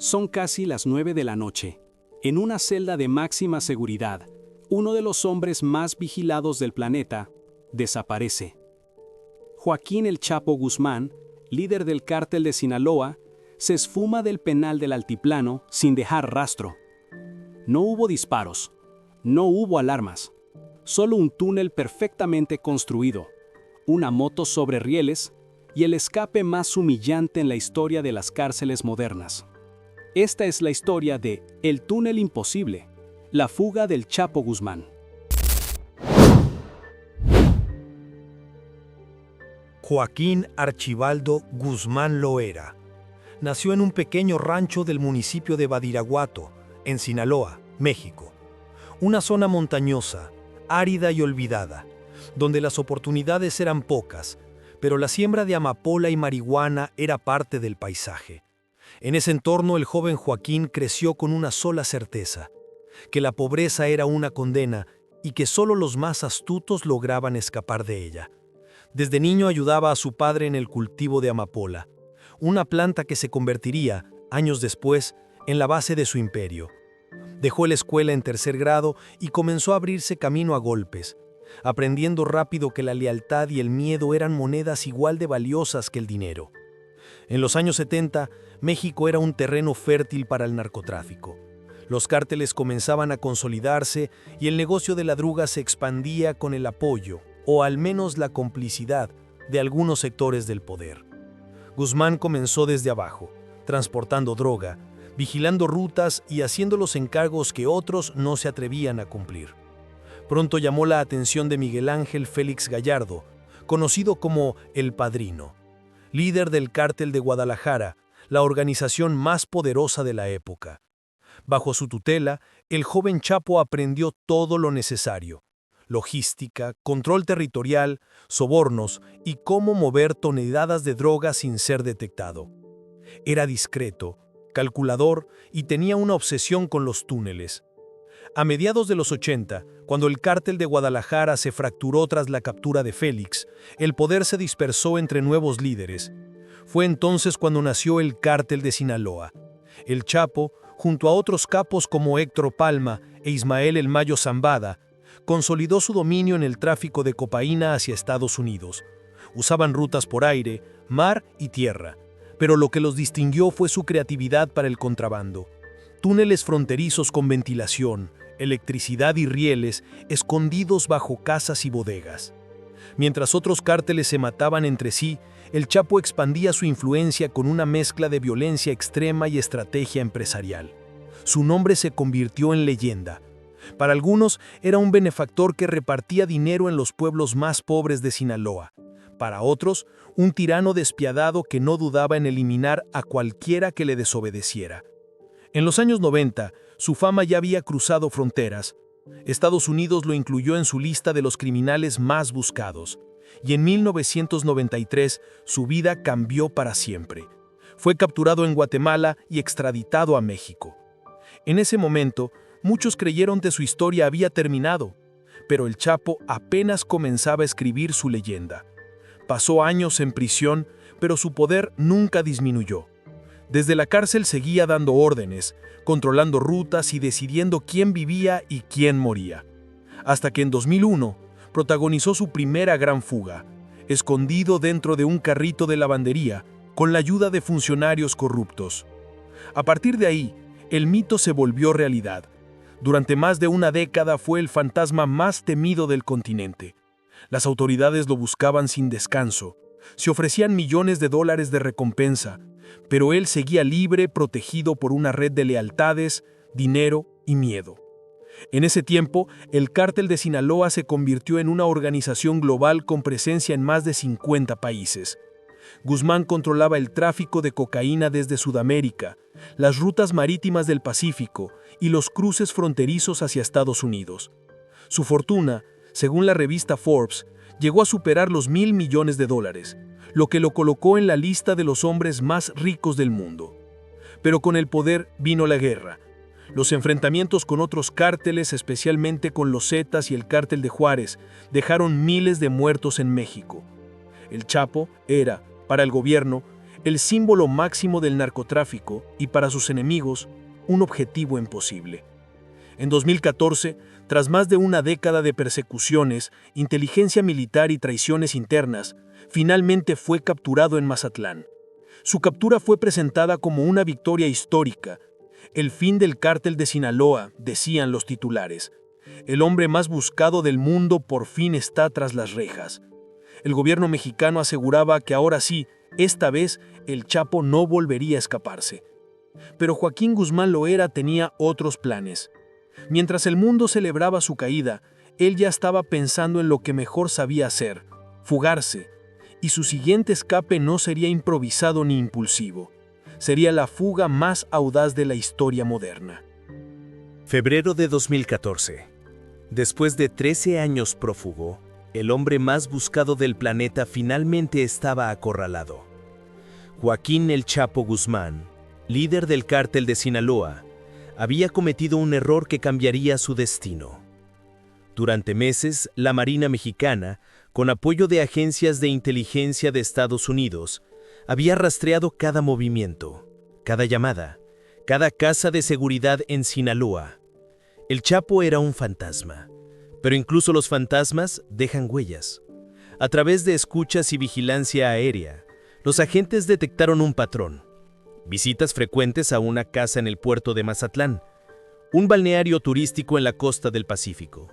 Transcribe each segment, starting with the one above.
Son casi las 9 de la noche. En una celda de máxima seguridad, uno de los hombres más vigilados del planeta desaparece. Joaquín El Chapo Guzmán, líder del cártel de Sinaloa, se esfuma del penal del Altiplano sin dejar rastro. No hubo disparos, no hubo alarmas, solo un túnel perfectamente construido, una moto sobre rieles y el escape más humillante en la historia de las cárceles modernas. Esta es la historia de El Túnel Imposible, la fuga del Chapo Guzmán. Joaquín Archibaldo Guzmán Loera nació en un pequeño rancho del municipio de Badiraguato, en Sinaloa, México. Una zona montañosa, árida y olvidada, donde las oportunidades eran pocas, pero la siembra de amapola y marihuana era parte del paisaje. En ese entorno el joven Joaquín creció con una sola certeza, que la pobreza era una condena y que solo los más astutos lograban escapar de ella. Desde niño ayudaba a su padre en el cultivo de amapola, una planta que se convertiría, años después, en la base de su imperio. Dejó la escuela en tercer grado y comenzó a abrirse camino a golpes, aprendiendo rápido que la lealtad y el miedo eran monedas igual de valiosas que el dinero. En los años 70, México era un terreno fértil para el narcotráfico. Los cárteles comenzaban a consolidarse y el negocio de la droga se expandía con el apoyo, o al menos la complicidad, de algunos sectores del poder. Guzmán comenzó desde abajo, transportando droga, vigilando rutas y haciendo los encargos que otros no se atrevían a cumplir. Pronto llamó la atención de Miguel Ángel Félix Gallardo, conocido como El Padrino, líder del Cártel de Guadalajara, la organización más poderosa de la época. Bajo su tutela, el joven Chapo aprendió todo lo necesario: logística, control territorial, sobornos y cómo mover toneladas de droga sin ser detectado. Era discreto, calculador y tenía una obsesión con los túneles. A mediados de los 80, cuando el cártel de Guadalajara se fracturó tras la captura de Félix, el poder se dispersó entre nuevos líderes. Fue entonces cuando nació el cártel de Sinaloa. El Chapo, junto a otros capos como Héctor Palma e Ismael El Mayo Zambada, consolidó su dominio en el tráfico de cocaína hacia Estados Unidos. Usaban rutas por aire, mar y tierra, pero lo que los distinguió fue su creatividad para el contrabando. Túneles fronterizos con ventilación, electricidad y rieles escondidos bajo casas y bodegas. Mientras otros cárteles se mataban entre sí, el Chapo expandía su influencia con una mezcla de violencia extrema y estrategia empresarial. Su nombre se convirtió en leyenda. Para algunos era un benefactor que repartía dinero en los pueblos más pobres de Sinaloa. Para otros, un tirano despiadado que no dudaba en eliminar a cualquiera que le desobedeciera. En los años 90, su fama ya había cruzado fronteras. Estados Unidos lo incluyó en su lista de los criminales más buscados. Y en 1993, su vida cambió para siempre. Fue capturado en Guatemala y extraditado a México. En ese momento, muchos creyeron que su historia había terminado, pero el Chapo apenas comenzaba a escribir su leyenda. Pasó años en prisión, pero su poder nunca disminuyó. Desde la cárcel seguía dando órdenes, controlando rutas y decidiendo quién vivía y quién moría. Hasta que en 2001 protagonizó su primera gran fuga, escondido dentro de un carrito de lavandería, con la ayuda de funcionarios corruptos. A partir de ahí, el mito se volvió realidad. Durante más de una década fue el fantasma más temido del continente. Las autoridades lo buscaban sin descanso. Se ofrecían millones de dólares de recompensa, pero él seguía libre, protegido por una red de lealtades, dinero y miedo. En ese tiempo, el cártel de Sinaloa se convirtió en una organización global con presencia en más de 50 países. Guzmán controlaba el tráfico de cocaína desde Sudamérica, las rutas marítimas del Pacífico y los cruces fronterizos hacia Estados Unidos. Su fortuna, según la revista Forbes, llegó a superar los $1.000 millones, lo que lo colocó en la lista de los hombres más ricos del mundo. Pero con el poder vino la guerra. Los enfrentamientos con otros cárteles, especialmente con los Zetas y el cártel de Juárez, dejaron miles de muertos en México. El Chapo era, para el gobierno, el símbolo máximo del narcotráfico y para sus enemigos, un objetivo imposible. En 2014, tras más de una década de persecuciones, inteligencia militar y traiciones internas, finalmente fue capturado en Mazatlán. Su captura fue presentada como una victoria histórica. El fin del cártel de Sinaloa, decían los titulares. El hombre más buscado del mundo por fin está tras las rejas. El gobierno mexicano aseguraba que ahora sí, esta vez, el Chapo no volvería a escaparse. Pero Joaquín Guzmán Loera tenía otros planes. Mientras el mundo celebraba su caída, él ya estaba pensando en lo que mejor sabía hacer, fugarse, y su siguiente escape no sería improvisado ni impulsivo. Sería la fuga más audaz de la historia moderna. Febrero de 2014. Después de 13 años prófugo, el hombre más buscado del planeta finalmente estaba acorralado. Joaquín El Chapo Guzmán, líder del cártel de Sinaloa, había cometido un error que cambiaría su destino. Durante meses, la Marina Mexicana, con apoyo de agencias de inteligencia de Estados Unidos, había rastreado cada movimiento, cada llamada, cada casa de seguridad en Sinaloa. El Chapo era un fantasma, pero incluso los fantasmas dejan huellas. A través de escuchas y vigilancia aérea, los agentes detectaron un patrón. Visitas frecuentes a una casa en el puerto de Mazatlán, un balneario turístico en la costa del Pacífico.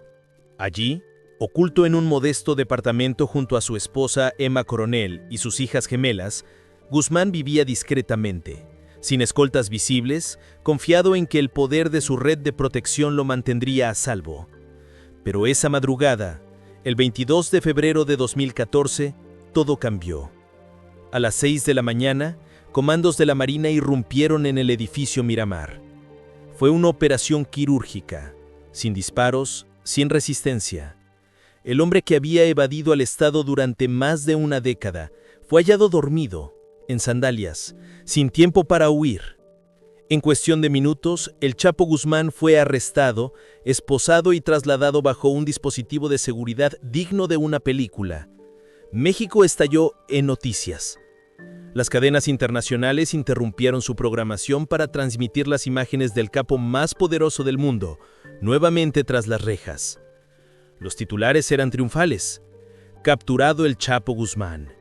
Allí, oculto en un modesto departamento junto a su esposa Emma Coronel y sus hijas gemelas, Guzmán vivía discretamente, sin escoltas visibles, confiado en que el poder de su red de protección lo mantendría a salvo. Pero esa madrugada, el 22 de febrero de 2014, todo cambió. A las 6 de la mañana, comandos de la Marina irrumpieron en el edificio Miramar. Fue una operación quirúrgica, sin disparos, sin resistencia. El hombre que había evadido al Estado durante más de una década fue hallado dormido, en sandalias, sin tiempo para huir. En cuestión de minutos, el Chapo Guzmán fue arrestado, esposado y trasladado bajo un dispositivo de seguridad digno de una película. México estalló en noticias. Las cadenas internacionales interrumpieron su programación para transmitir las imágenes del capo más poderoso del mundo, nuevamente tras las rejas. Los titulares eran triunfales. Capturado el Chapo Guzmán.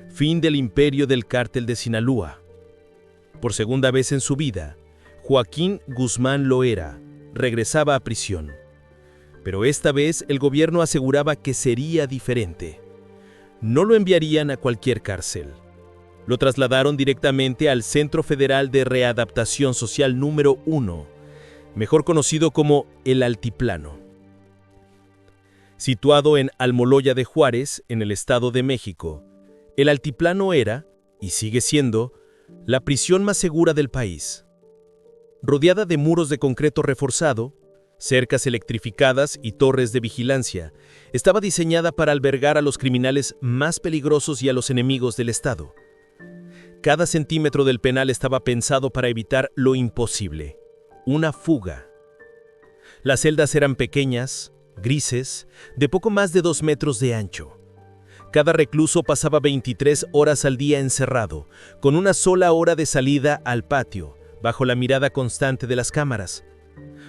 Fin del imperio del cártel de Sinaloa. Por segunda vez en su vida, Joaquín Guzmán Loera regresaba a prisión. Pero esta vez el gobierno aseguraba que sería diferente. No lo enviarían a cualquier cárcel. Lo trasladaron directamente al Centro Federal de Readaptación Social número 1, mejor conocido como el Altiplano. Situado en Almoloya de Juárez, en el Estado de México, el Altiplano era, y sigue siendo, la prisión más segura del país. Rodeada de muros de concreto reforzado, cercas electrificadas y torres de vigilancia, estaba diseñada para albergar a los criminales más peligrosos y a los enemigos del Estado. Cada centímetro del penal estaba pensado para evitar lo imposible, una fuga. Las celdas eran pequeñas, grises, de poco más de 2 metros de ancho. Cada recluso pasaba 23 horas al día encerrado, con una sola hora de salida al patio, bajo la mirada constante de las cámaras.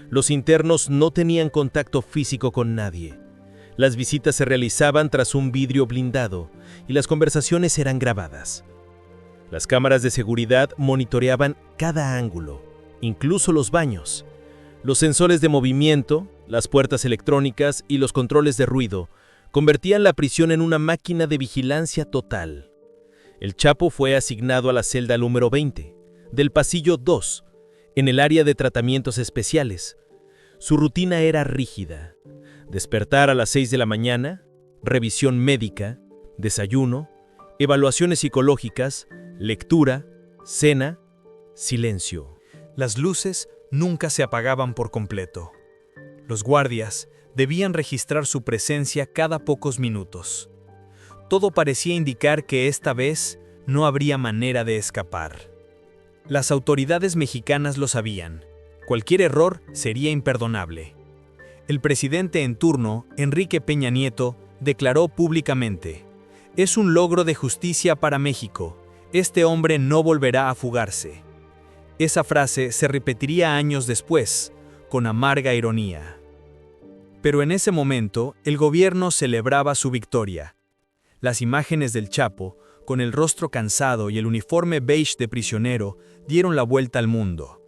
Los internos no tenían contacto físico con nadie. Las visitas se realizaban tras un vidrio blindado y las conversaciones eran grabadas. Las cámaras de seguridad monitoreaban cada ángulo, incluso los baños. Los sensores de movimiento, las puertas electrónicas y los controles de ruido convertían la prisión en una máquina de vigilancia total. El Chapo fue asignado a la celda número 20, del pasillo 2, en el área de tratamientos especiales. Su rutina era rígida: despertar a las 6 de la mañana, revisión médica, desayuno, evaluaciones psicológicas, lectura, cena, silencio. Las luces nunca se apagaban por completo. Los guardias debían registrar su presencia cada pocos minutos. Todo parecía indicar que esta vez no habría manera de escapar. Las autoridades mexicanas lo sabían. Cualquier error sería imperdonable. El presidente en turno, Enrique Peña Nieto, declaró públicamente: «Es un logro de justicia para México. Este hombre no volverá a fugarse. Esa frase se repetiría años después, con amarga ironía. Pero en ese momento, el gobierno celebraba su victoria. Las imágenes del Chapo, con el rostro cansado y el uniforme beige de prisionero, dieron la vuelta al mundo.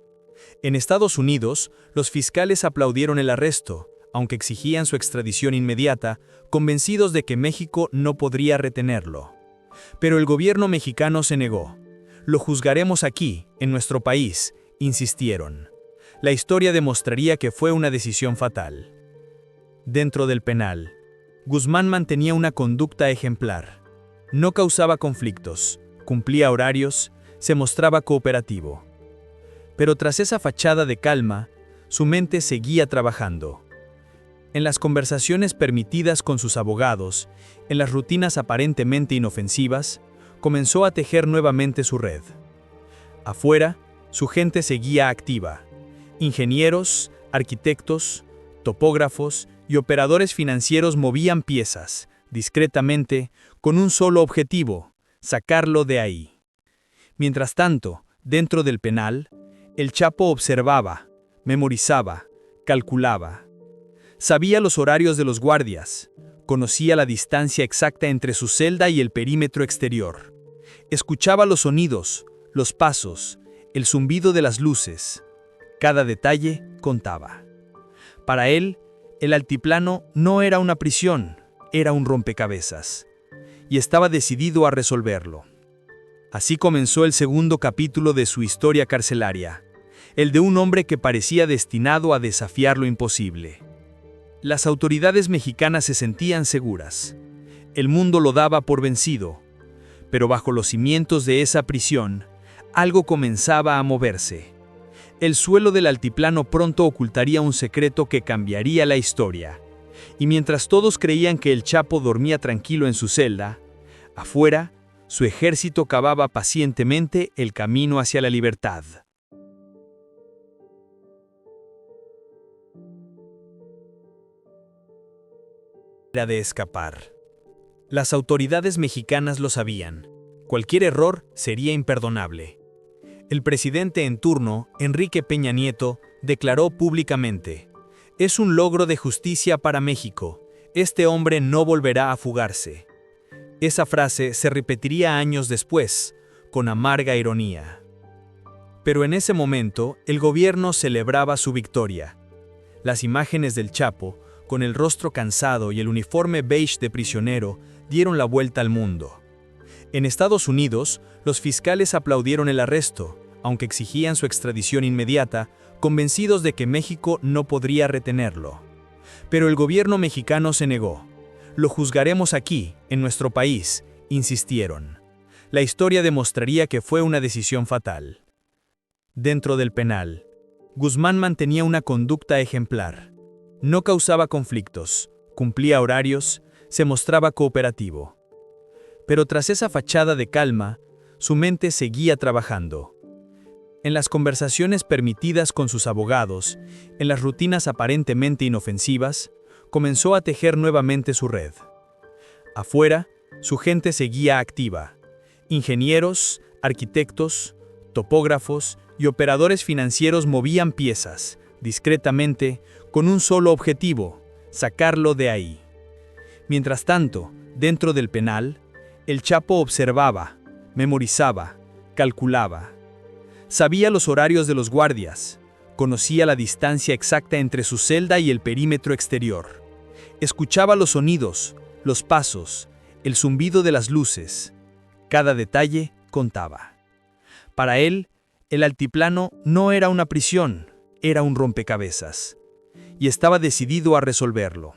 En Estados Unidos, los fiscales aplaudieron el arresto, aunque exigían su extradición inmediata, convencidos de que México no podría retenerlo. Pero el gobierno mexicano se negó. Lo juzgaremos aquí, en nuestro país, insistieron. La historia demostraría que fue una decisión fatal. Dentro del penal, Guzmán mantenía una conducta ejemplar. No causaba conflictos, cumplía horarios, se mostraba cooperativo. Pero tras esa fachada de calma, su mente seguía trabajando. En las conversaciones permitidas con sus abogados, en las rutinas aparentemente inofensivas, comenzó a tejer nuevamente su red. Afuera, su gente seguía activa. Ingenieros, arquitectos, topógrafos y operadores financieros movían piezas, discretamente, con un solo objetivo: sacarlo de ahí. Mientras tanto, dentro del penal, el Chapo observaba, memorizaba, calculaba. Sabía los horarios de los guardias, conocía la distancia exacta entre su celda y el perímetro exterior. Escuchaba los sonidos, los pasos, el zumbido de las luces. Cada detalle contaba. Para él, el altiplano no era una prisión, era un rompecabezas. Y estaba decidido a resolverlo. Así comenzó el segundo capítulo de su historia carcelaria, el de un hombre que parecía destinado a desafiar lo imposible. Las autoridades mexicanas se sentían seguras. El mundo lo daba por vencido. Pero bajo los cimientos de esa prisión, algo comenzaba a moverse. El suelo del altiplano pronto ocultaría un secreto que cambiaría la historia. Y mientras todos creían que el Chapo dormía tranquilo en su celda, afuera, su ejército cavaba pacientemente el camino hacia la libertad. Era de escapar. Las autoridades mexicanas lo sabían. Cualquier error sería imperdonable. El presidente en turno, Enrique Peña Nieto, declaró públicamente: «Es un logro de justicia para México. Este hombre no volverá a fugarse». Esa frase se repetiría años después, con amarga ironía. Pero en ese momento, el gobierno celebraba su victoria. Las imágenes del Chapo, con el rostro cansado y el uniforme beige de prisionero, dieron la vuelta al mundo. En Estados Unidos, los fiscales aplaudieron el arresto, aunque exigían su extradición inmediata, convencidos de que México no podría retenerlo. Pero el gobierno mexicano se negó. Lo juzgaremos aquí, en nuestro país, insistieron. La historia demostraría que fue una decisión fatal. Dentro del penal, Guzmán mantenía una conducta ejemplar. No causaba conflictos, cumplía horarios, se mostraba cooperativo. Pero tras esa fachada de calma, su mente seguía trabajando. En las conversaciones permitidas con sus abogados, en las rutinas aparentemente inofensivas, comenzó a tejer nuevamente su red. Afuera, su gente seguía activa. Ingenieros, arquitectos, topógrafos y operadores financieros movían piezas, discretamente, con un solo objetivo: sacarlo de ahí. Mientras tanto, dentro del penal, el Chapo observaba, memorizaba, calculaba. Sabía los horarios de los guardias, conocía la distancia exacta entre su celda y el perímetro exterior. Escuchaba los sonidos, los pasos, el zumbido de las luces. Cada detalle contaba. Para él, el altiplano no era una prisión, era un rompecabezas. Y estaba decidido a resolverlo.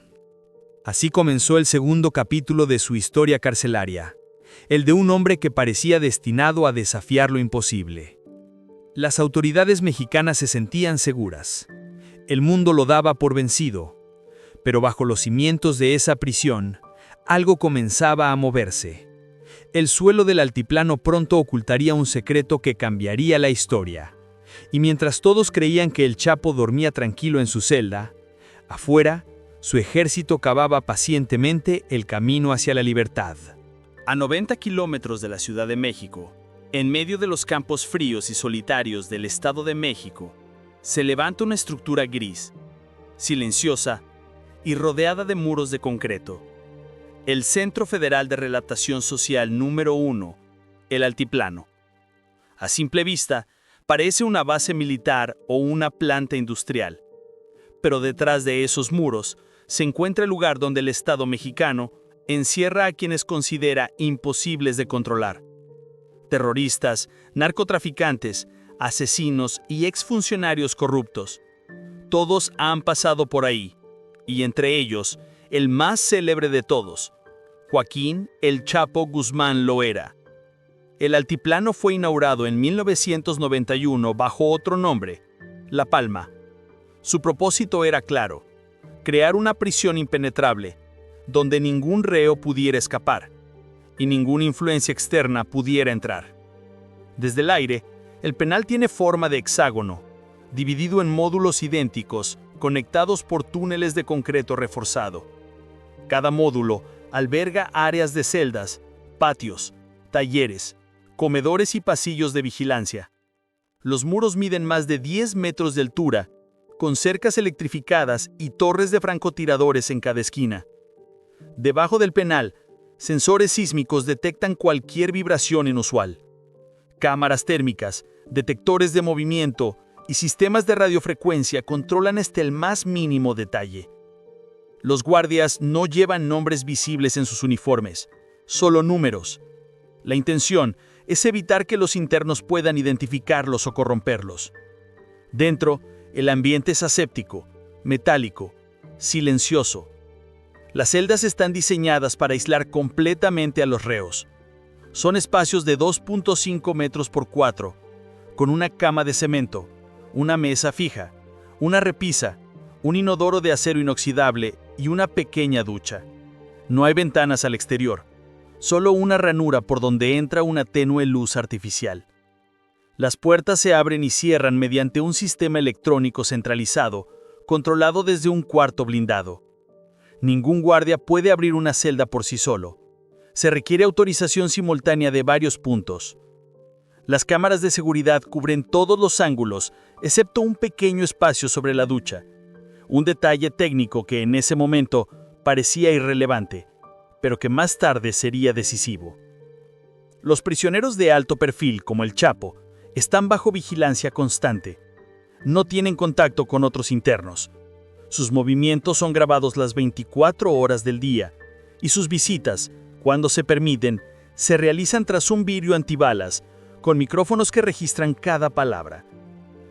Así comenzó el segundo capítulo de su historia carcelaria, el de un hombre que parecía destinado a desafiar lo imposible. Las autoridades mexicanas se sentían seguras. El mundo lo daba por vencido. Pero bajo los cimientos de esa prisión, algo comenzaba a moverse. El suelo del altiplano pronto ocultaría un secreto que cambiaría la historia. Y mientras todos creían que el Chapo dormía tranquilo en su celda, afuera, su ejército cavaba pacientemente el camino hacia la libertad. A 90 kilómetros de la Ciudad de México, En medio de los campos fríos y solitarios del Estado de México, se levanta una estructura gris, silenciosa y rodeada de muros de concreto. El Centro Federal de Relatación Social número 1, el Altiplano. A simple vista, parece una base militar o una planta industrial. Pero detrás de esos muros se encuentra el lugar donde el Estado mexicano encierra a quienes considera imposibles de controlar. Terroristas, narcotraficantes, asesinos y exfuncionarios corruptos. Todos han pasado por ahí, y entre ellos, el más célebre de todos, Joaquín El Chapo Guzmán Loera. El altiplano fue inaugurado en 1991 bajo otro nombre, La Palma. Su propósito era claro: crear una prisión impenetrable, donde ningún reo pudiera escapar y ninguna influencia externa pudiera entrar. Desde el aire, el penal tiene forma de hexágono, dividido en módulos idénticos, conectados por túneles de concreto reforzado. Cada módulo alberga áreas de celdas, patios, talleres, comedores y pasillos de vigilancia. Los muros miden más de 10 metros de altura, con cercas electrificadas y torres de francotiradores en cada esquina. Debajo del penal, sensores sísmicos detectan cualquier vibración inusual. Cámaras térmicas, detectores de movimiento y sistemas de radiofrecuencia controlan hasta el más mínimo detalle. Los guardias no llevan nombres visibles en sus uniformes, solo números. La intención es evitar que los internos puedan identificarlos o corromperlos. Dentro, el ambiente es aséptico, metálico, silencioso. Las celdas están diseñadas para aislar completamente a los reos. Son espacios de 2.5 metros por 4, con una cama de cemento, una mesa fija, una repisa, un inodoro de acero inoxidable y una pequeña ducha. No hay ventanas al exterior, solo una ranura por donde entra una tenue luz artificial. Las puertas se abren y cierran mediante un sistema electrónico centralizado, controlado desde un cuarto blindado. Ningún guardia puede abrir una celda por sí solo. Se requiere autorización simultánea de varios puntos. Las cámaras de seguridad cubren todos los ángulos, excepto un pequeño espacio sobre la ducha. Un detalle técnico que en ese momento parecía irrelevante, pero que más tarde sería decisivo. Los prisioneros de alto perfil, como el Chapo, están bajo vigilancia constante. No tienen contacto con otros internos. Sus movimientos son grabados las 24 horas del día, y sus visitas, cuando se permiten, se realizan tras un vidrio antibalas, con micrófonos que registran cada palabra.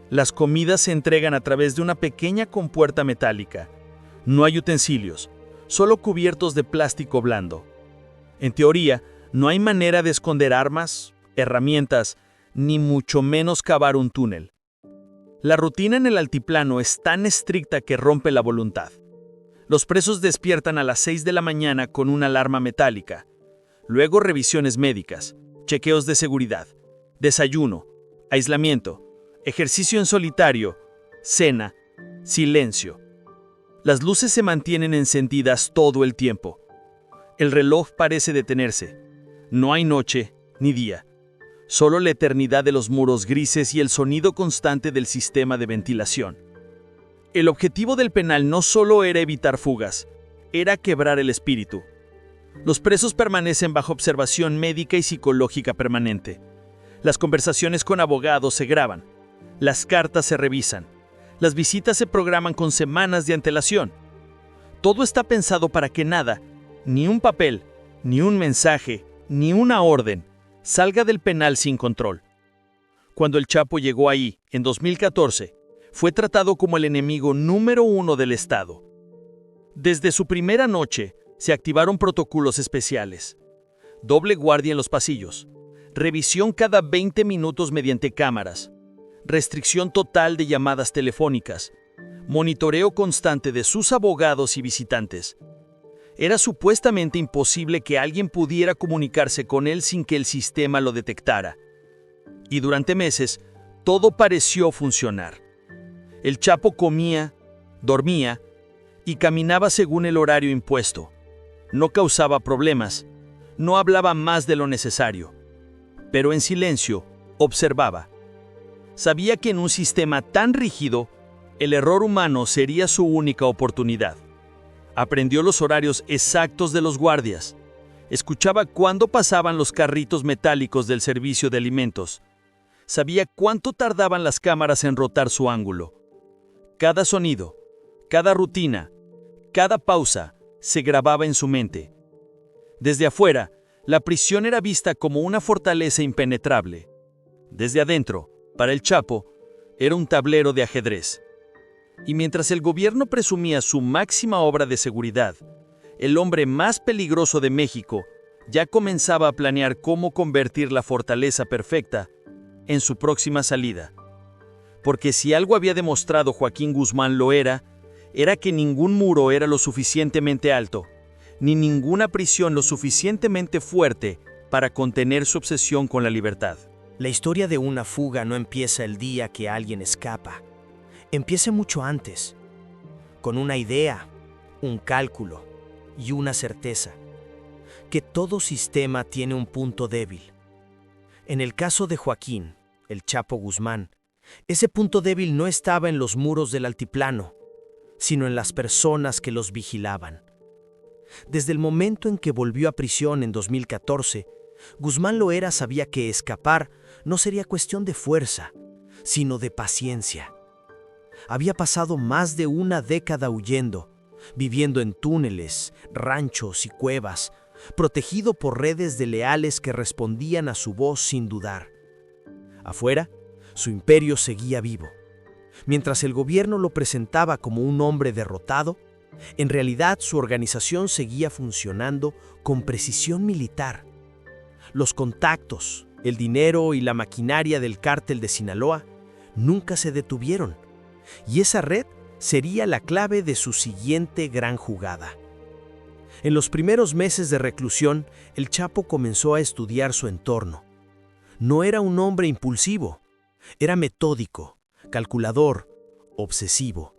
Las comidas se entregan a través de una pequeña compuerta metálica. No hay utensilios, solo cubiertos de plástico blando. En teoría, no hay manera de esconder armas, herramientas, ni mucho menos cavar un túnel. La rutina en el altiplano es tan estricta que rompe la voluntad. Los presos despiertan a las 6 de la mañana con una alarma metálica. Luego revisiones médicas, chequeos de seguridad, desayuno, aislamiento, ejercicio en solitario, cena, silencio. Las luces se mantienen encendidas todo el tiempo. El reloj parece detenerse. No hay noche ni día. Solo la eternidad de los muros grises y el sonido constante del sistema de ventilación. El objetivo del penal no solo era evitar fugas, era quebrar el espíritu. Los presos permanecen bajo observación médica y psicológica permanente. Las conversaciones con abogados se graban. Las cartas se revisan. Las visitas se programan con semanas de antelación. Todo está pensado para que nada, ni un papel, ni un mensaje, ni una orden, salga del penal sin control. Cuando el Chapo llegó ahí, en 2014, fue tratado como el enemigo número 1 del Estado. Desde su primera noche, se activaron protocolos especiales. Doble guardia en los pasillos, revisión cada 20 minutos mediante cámaras, restricción total de llamadas telefónicas, monitoreo constante de sus abogados y visitantes. Era supuestamente imposible que alguien pudiera comunicarse con él sin que el sistema lo detectara. Y durante meses, todo pareció funcionar. El Chapo comía, dormía y caminaba según el horario impuesto. No causaba problemas, no hablaba más de lo necesario. pero en silencio observaba. Sabía que en un sistema tan rígido, el error humano sería su única oportunidad. Aprendió los horarios exactos de los guardias. Escuchaba cuándo pasaban los carritos metálicos del servicio de alimentos. Sabía cuánto tardaban las cámaras en rotar su ángulo. Cada sonido, cada rutina, cada pausa se grababa en su mente. Desde afuera, la prisión era vista como una fortaleza impenetrable. Desde adentro, para el Chapo, era un tablero de ajedrez. Y mientras el gobierno presumía su máxima obra de seguridad, el hombre más peligroso de México ya comenzaba a planear cómo convertir la fortaleza perfecta en su próxima salida. Porque si algo había demostrado Joaquín Guzmán Loera, era que ningún muro era lo suficientemente alto, ni ninguna prisión lo suficientemente fuerte para contener su obsesión con la libertad. La historia de una fuga no empieza el día que alguien escapa. Empieza mucho antes, con una idea, un cálculo y una certeza, que todo sistema tiene un punto débil. En el caso de Joaquín, el Chapo Guzmán, ese punto débil no estaba en los muros del altiplano, sino en las personas que los vigilaban. Desde el momento en que volvió a prisión en 2014, Guzmán Loera sabía que escapar no sería cuestión de fuerza, sino de paciencia. Había pasado más de una década huyendo, viviendo en túneles, ranchos y cuevas, protegido por redes de leales que respondían a su voz sin dudar. Afuera, su imperio seguía vivo. Mientras el gobierno lo presentaba como un hombre derrotado, en realidad su organización seguía funcionando con precisión militar. Los contactos, el dinero y la maquinaria del cártel de Sinaloa nunca se detuvieron, y esa red sería la clave de su siguiente gran jugada. En los primeros meses de reclusión, el Chapo comenzó a estudiar su entorno. No era un hombre impulsivo, era metódico, calculador, obsesivo.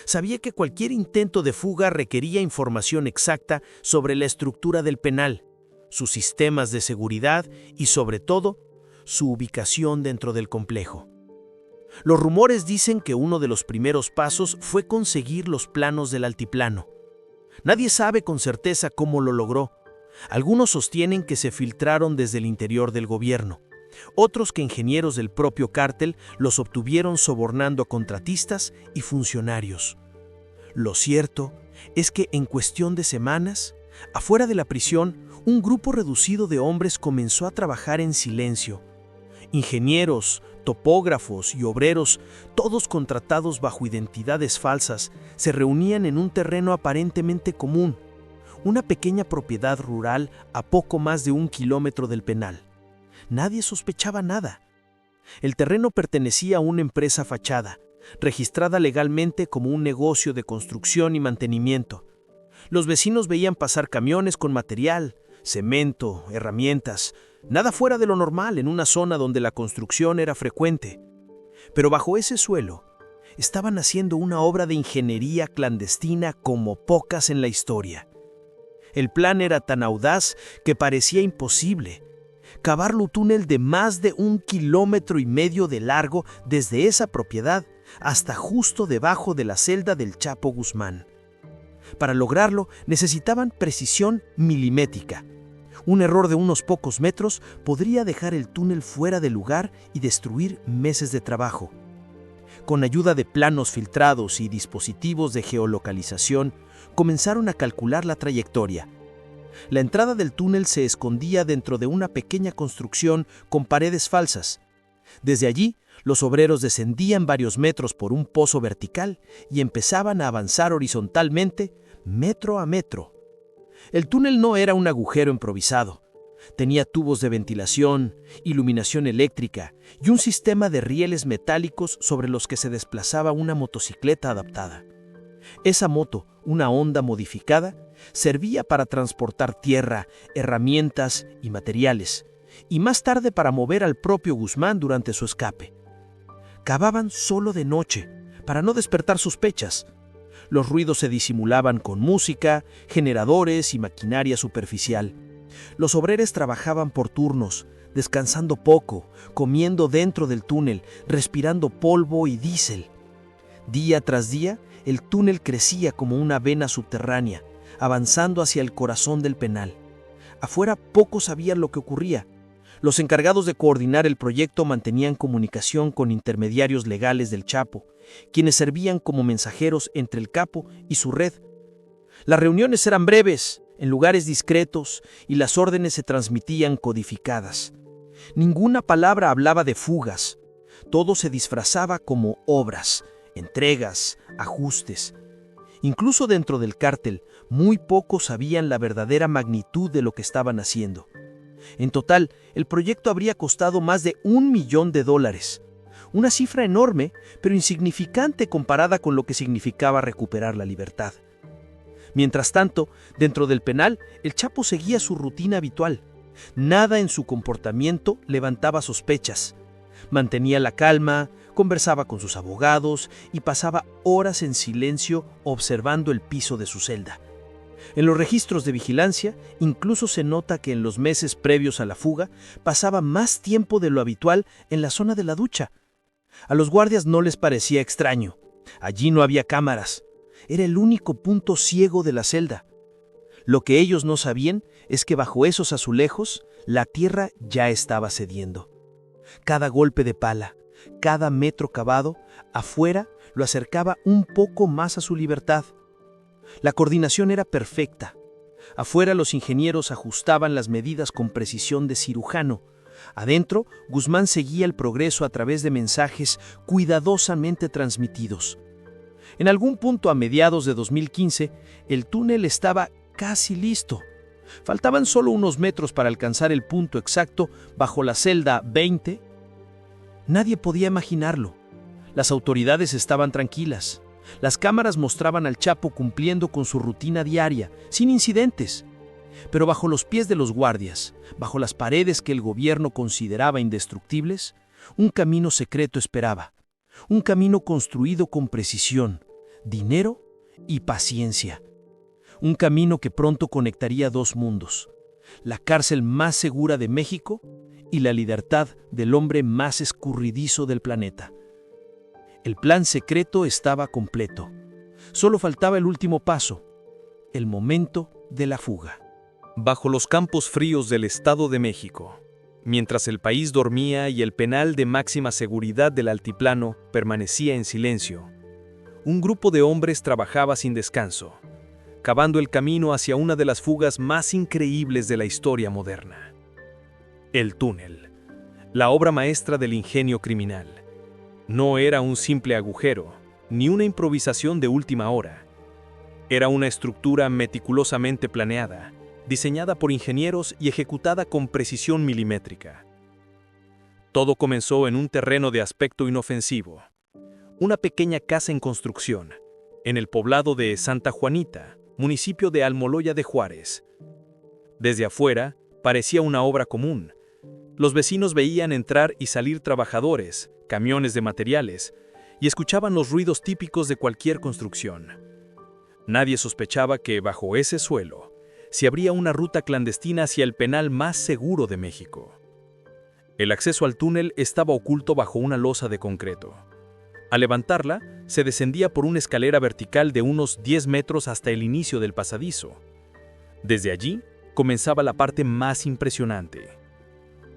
Sabía que cualquier intento de fuga requería información exacta sobre la estructura del penal, sus sistemas de seguridad y, sobre todo, su ubicación dentro del complejo. Los rumores dicen que uno de los primeros pasos fue conseguir los planos del altiplano. Nadie sabe con certeza cómo lo logró. Algunos sostienen que se filtraron desde el interior del gobierno. Otros que ingenieros del propio cártel los obtuvieron sobornando a contratistas y funcionarios. Lo cierto es que en cuestión de semanas, afuera de la prisión, un grupo reducido de hombres comenzó a trabajar en silencio. Ingenieros, topógrafos y obreros, todos contratados bajo identidades falsas, se reunían en un terreno aparentemente común, una pequeña propiedad rural a poco más de 1 kilómetro del penal. Nadie sospechaba nada. El terreno pertenecía a una empresa fachada, registrada legalmente como un negocio de construcción y mantenimiento. Los vecinos veían pasar camiones con material, cemento, herramientas, nada fuera de lo normal en una zona donde la construcción era frecuente. Pero bajo ese suelo, estaban haciendo una obra de ingeniería clandestina como pocas en la historia. El plan era tan audaz que parecía imposible. Cavar un túnel de más de 1,5 kilómetros de largo desde esa propiedad hasta justo debajo de la celda del Chapo Guzmán. Para lograrlo necesitaban precisión milimétrica. Un error de unos pocos metros podría dejar el túnel fuera de lugar y destruir meses de trabajo. Con ayuda de planos filtrados y dispositivos de geolocalización, comenzaron a calcular la trayectoria. La entrada del túnel se escondía dentro de una pequeña construcción con paredes falsas. Desde allí, los obreros descendían varios metros por un pozo vertical y empezaban a avanzar horizontalmente, metro a metro. El túnel no era un agujero improvisado. Tenía tubos de ventilación, iluminación eléctrica y un sistema de rieles metálicos sobre los que se desplazaba una motocicleta adaptada. Esa moto, una Honda modificada, servía para transportar tierra, herramientas y materiales, y más tarde para mover al propio Guzmán durante su escape. Cavaban solo de noche, para no despertar sospechas. Los ruidos se disimulaban con música, generadores y maquinaria superficial. Los obreros trabajaban por turnos, descansando poco, comiendo dentro del túnel, respirando polvo y diésel. Día tras día, el túnel crecía como una vena subterránea, avanzando hacia el corazón del penal. Afuera pocos sabían lo que ocurría. Los encargados de coordinar el proyecto mantenían comunicación con intermediarios legales del Chapo, quienes servían como mensajeros entre el capo y su red. Las reuniones eran breves, en lugares discretos, y las órdenes se transmitían codificadas. Ninguna palabra hablaba de fugas. Todo se disfrazaba como obras, entregas, ajustes. Incluso dentro del cártel, muy pocos sabían la verdadera magnitud de lo que estaban haciendo. En total, el proyecto habría costado más de $1 millón, una cifra enorme, pero insignificante comparada con lo que significaba recuperar la libertad. Mientras tanto, dentro del penal, el Chapo seguía su rutina habitual. Nada en su comportamiento levantaba sospechas. Mantenía la calma, conversaba con sus abogados y pasaba horas en silencio observando el piso de su celda. En los registros de vigilancia, incluso se nota que en los meses previos a la fuga, pasaba más tiempo de lo habitual en la zona de la ducha. A los guardias no les parecía extraño. Allí no había cámaras. Era el único punto ciego de la celda. Lo que ellos no sabían es que bajo esos azulejos, la tierra ya estaba cediendo. Cada golpe de pala, cada metro cavado, afuera lo acercaba un poco más a su libertad. La coordinación era perfecta. Afuera los ingenieros ajustaban las medidas con precisión de cirujano. Adentro, Guzmán seguía el progreso a través de mensajes cuidadosamente transmitidos. En algún punto a mediados de 2015, el túnel estaba casi listo. Faltaban solo unos metros para alcanzar el punto exacto bajo la celda 20. Nadie podía imaginarlo. Las autoridades estaban tranquilas. Las cámaras mostraban al Chapo cumpliendo con su rutina diaria, sin incidentes. Pero bajo los pies de los guardias, bajo las paredes que el gobierno consideraba indestructibles, un camino secreto esperaba. Un camino construido con precisión, dinero y paciencia. Un camino que pronto conectaría dos mundos: la cárcel más segura de México y la libertad del hombre más escurridizo del planeta. El plan secreto estaba completo. Solo faltaba el último paso, el momento de la fuga. Bajo los campos fríos del Estado de México, mientras el país dormía y el penal de máxima seguridad del altiplano permanecía en silencio, un grupo de hombres trabajaba sin descanso, cavando el camino hacia una de las fugas más increíbles de la historia moderna. El túnel, la obra maestra del ingenio criminal. No era un simple agujero, ni una improvisación de última hora. Era una estructura meticulosamente planeada, diseñada por ingenieros y ejecutada con precisión milimétrica. Todo comenzó en un terreno de aspecto inofensivo, una pequeña casa en construcción, en el poblado de Santa Juanita, municipio de Almoloya de Juárez. Desde afuera, parecía una obra común. Los vecinos veían entrar y salir trabajadores, camiones de materiales, y escuchaban los ruidos típicos de cualquier construcción. Nadie sospechaba que, bajo ese suelo, se abría una ruta clandestina hacia el penal más seguro de México. El acceso al túnel estaba oculto bajo una losa de concreto. Al levantarla, se descendía por una escalera vertical de unos 10 metros hasta el inicio del pasadizo. Desde allí, comenzaba la parte más impresionante.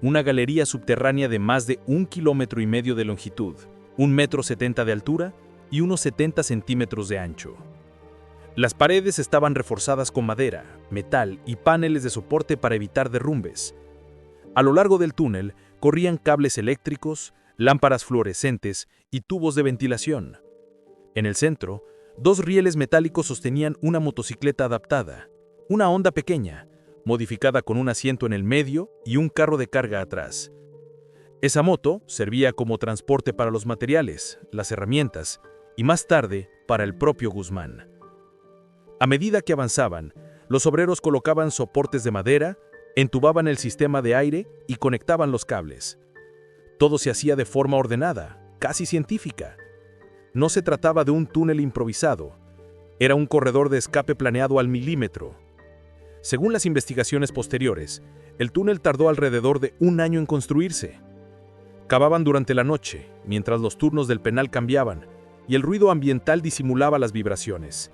Una galería subterránea de más de 1,5 kilómetros de longitud, 1,70 metros de altura y unos 70 centímetros de ancho. Las paredes estaban reforzadas con madera, metal y paneles de soporte para evitar derrumbes. A lo largo del túnel corrían cables eléctricos, lámparas fluorescentes y tubos de ventilación. En el centro, 2 rieles metálicos sostenían una motocicleta adaptada, una Honda pequeña, modificada con un asiento en el medio y un carro de carga atrás. Esa moto servía como transporte para los materiales, las herramientas y más tarde para el propio Guzmán. A medida que avanzaban, los obreros colocaban soportes de madera, entubaban el sistema de aire y conectaban los cables. Todo se hacía de forma ordenada, casi científica. No se trataba de un túnel improvisado, era un corredor de escape planeado al milímetro. Según las investigaciones posteriores, el túnel tardó alrededor de 1 año en construirse. Cavaban durante la noche, mientras los turnos del penal cambiaban, y el ruido ambiental disimulaba las vibraciones.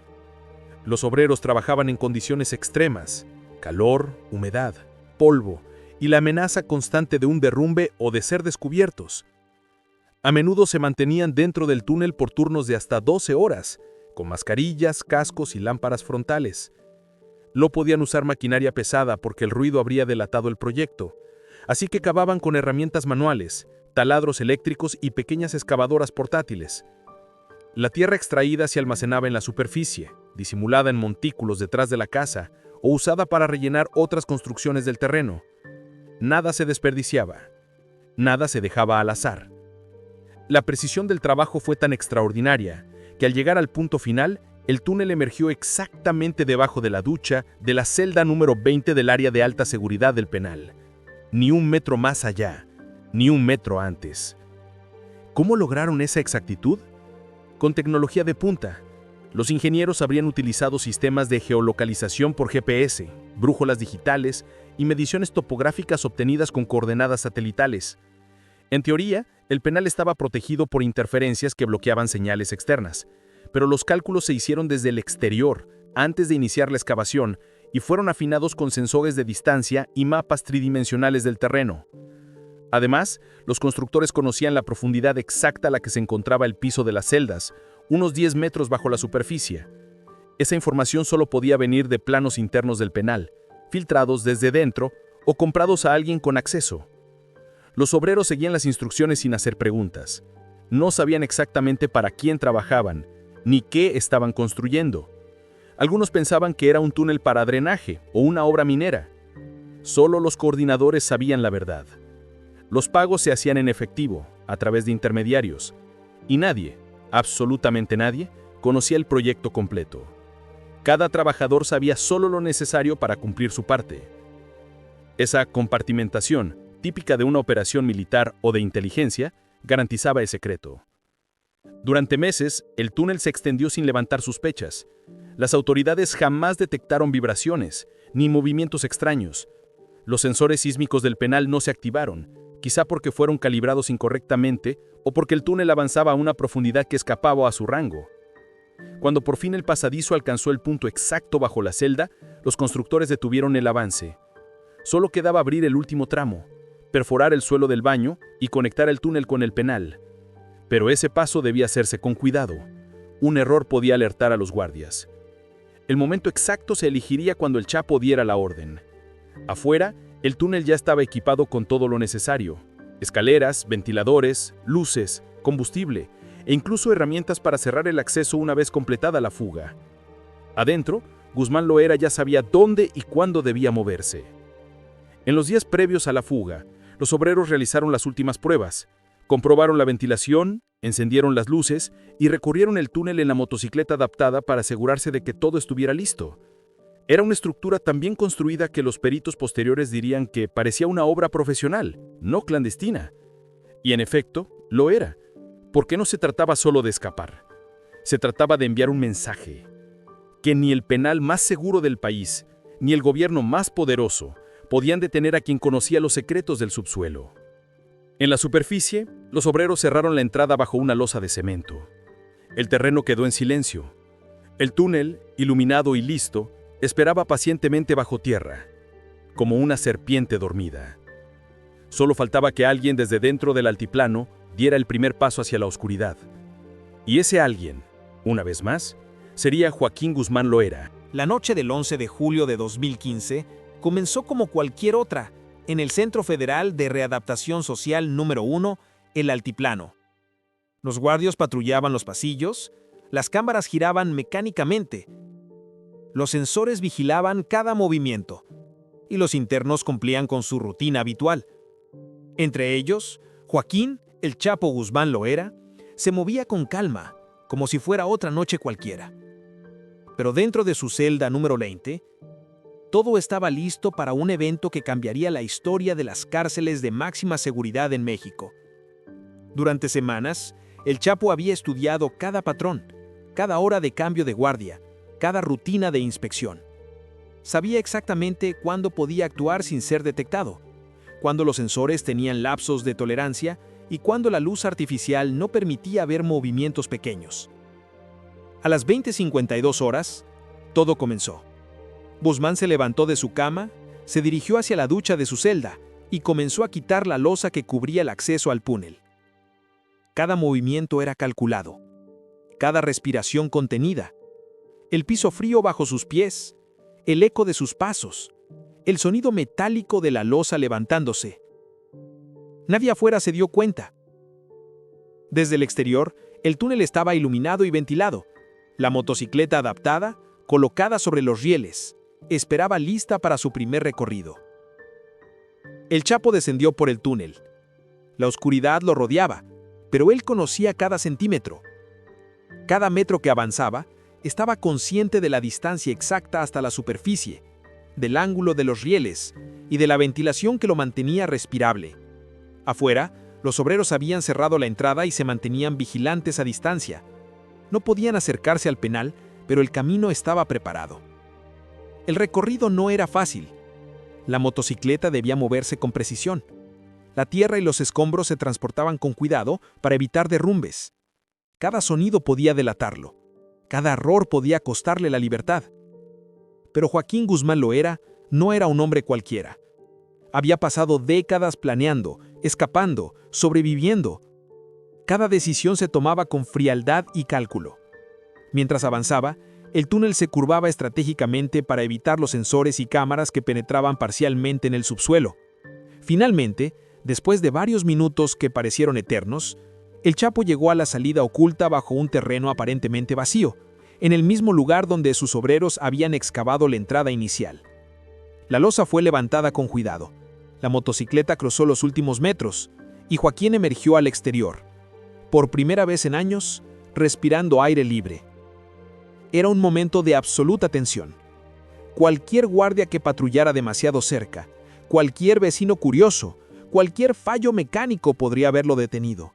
Los obreros trabajaban en condiciones extremas: calor, humedad, polvo y la amenaza constante de un derrumbe o de ser descubiertos. A menudo se mantenían dentro del túnel por turnos de hasta 12 horas, con mascarillas, cascos y lámparas frontales. No podían usar maquinaria pesada porque el ruido habría delatado el proyecto, así que cavaban con herramientas manuales, taladros eléctricos y pequeñas excavadoras portátiles. La tierra extraída se almacenaba en la superficie, disimulada en montículos detrás de la casa o usada para rellenar otras construcciones del terreno. Nada se desperdiciaba, nada se dejaba al azar. La precisión del trabajo fue tan extraordinaria que al llegar al punto final, el túnel emergió exactamente debajo de la ducha de la celda número 20 del área de alta seguridad del penal. Ni 1 metro más allá, ni 1 metro antes. ¿Cómo lograron esa exactitud? Con tecnología de punta. Los ingenieros habrían utilizado sistemas de geolocalización por GPS, brújulas digitales y mediciones topográficas obtenidas con coordenadas satelitales. En teoría, el penal estaba protegido por interferencias que bloqueaban señales externas, pero los cálculos se hicieron desde el exterior, antes de iniciar la excavación, y fueron afinados con sensores de distancia y mapas tridimensionales del terreno. Además, los constructores conocían la profundidad exacta a la que se encontraba el piso de las celdas, unos 10 metros bajo la superficie. Esa información solo podía venir de planos internos del penal, filtrados desde dentro o comprados a alguien con acceso. Los obreros seguían las instrucciones sin hacer preguntas. No sabían exactamente para quién trabajaban, ni qué estaban construyendo. Algunos pensaban que era un túnel para drenaje o una obra minera. Solo los coordinadores sabían la verdad. Los pagos se hacían en efectivo, a través de intermediarios, y nadie, absolutamente nadie, conocía el proyecto completo. Cada trabajador sabía solo lo necesario para cumplir su parte. Esa compartimentación, típica de una operación militar o de inteligencia, garantizaba el secreto. Durante meses, el túnel se extendió sin levantar sospechas. Las autoridades jamás detectaron vibraciones, ni movimientos extraños. Los sensores sísmicos del penal no se activaron, quizá porque fueron calibrados incorrectamente o porque el túnel avanzaba a una profundidad que escapaba a su rango. Cuando por fin el pasadizo alcanzó el punto exacto bajo la celda, los constructores detuvieron el avance. Solo quedaba abrir el último tramo, perforar el suelo del baño y conectar el túnel con el penal. Pero ese paso debía hacerse con cuidado. Un error podía alertar a los guardias. El momento exacto se elegiría cuando el Chapo diera la orden. Afuera, el túnel ya estaba equipado con todo lo necesario: escaleras, ventiladores, luces, combustible e incluso herramientas para cerrar el acceso una vez completada la fuga. Adentro, Guzmán Loera ya sabía dónde y cuándo debía moverse. En los días previos a la fuga, los obreros realizaron las últimas pruebas. Comprobaron la ventilación, encendieron las luces y recorrieron el túnel en la motocicleta adaptada para asegurarse de que todo estuviera listo. Era una estructura tan bien construida que los peritos posteriores dirían que parecía una obra profesional, no clandestina. Y en efecto, lo era, porque no se trataba solo de escapar. Se trataba de enviar un mensaje: que ni el penal más seguro del país, ni el gobierno más poderoso, podían detener a quien conocía los secretos del subsuelo. En la superficie, los obreros cerraron la entrada bajo una losa de cemento. El terreno quedó en silencio. El túnel, iluminado y listo, esperaba pacientemente bajo tierra, como una serpiente dormida. Solo faltaba que alguien desde dentro del altiplano diera el primer paso hacia la oscuridad. Y ese alguien, una vez más, sería Joaquín Guzmán Loera. La noche del 11 de julio de 2015 comenzó como cualquier otra, en el Centro Federal de Readaptación Social número 1, el Altiplano. Los guardias patrullaban los pasillos, las cámaras giraban mecánicamente, los sensores vigilaban cada movimiento, y los internos cumplían con su rutina habitual. Entre ellos, Joaquín, el Chapo Guzmán Loera, se movía con calma, como si fuera otra noche cualquiera. Pero dentro de su celda número 20, todo estaba listo para un evento que cambiaría la historia de las cárceles de máxima seguridad en México. Durante semanas, el Chapo había estudiado cada patrón, cada hora de cambio de guardia, cada rutina de inspección. Sabía exactamente cuándo podía actuar sin ser detectado, cuándo los sensores tenían lapsos de tolerancia y cuándo la luz artificial no permitía ver movimientos pequeños. A las 20:52 horas, todo comenzó. Guzmán se levantó de su cama, se dirigió hacia la ducha de su celda y comenzó a quitar la losa que cubría el acceso al túnel. Cada movimiento era calculado, cada respiración contenida, el piso frío bajo sus pies, el eco de sus pasos, el sonido metálico de la losa levantándose. Nadie afuera se dio cuenta. Desde el exterior, el túnel estaba iluminado y ventilado. La motocicleta adaptada, colocada sobre los rieles, esperaba lista para su primer recorrido. El Chapo descendió por el túnel. La oscuridad lo rodeaba, pero él conocía cada centímetro. Cada metro que avanzaba, estaba consciente de la distancia exacta hasta la superficie, del ángulo de los rieles y de la ventilación que lo mantenía respirable. Afuera, los obreros habían cerrado la entrada y se mantenían vigilantes a distancia. No podían acercarse al penal, pero el camino estaba preparado. El recorrido no era fácil. La motocicleta debía moverse con precisión. La tierra y los escombros se transportaban con cuidado para evitar derrumbes. Cada sonido podía delatarlo. Cada error podía costarle la libertad. Pero Joaquín Guzmán Loera no era un hombre cualquiera. Había pasado décadas planeando, escapando, sobreviviendo. Cada decisión se tomaba con frialdad y cálculo. Mientras avanzaba, el túnel se curvaba estratégicamente para evitar los sensores y cámaras que penetraban parcialmente en el subsuelo. Finalmente, después de varios minutos que parecieron eternos, el Chapo llegó a la salida oculta bajo un terreno aparentemente vacío, en el mismo lugar donde sus obreros habían excavado la entrada inicial. La losa fue levantada con cuidado. La motocicleta cruzó los últimos metros y Joaquín emergió al exterior, por primera vez en años, respirando aire libre. Era un momento de absoluta tensión. Cualquier guardia que patrullara demasiado cerca, cualquier vecino curioso, cualquier fallo mecánico podría haberlo detenido.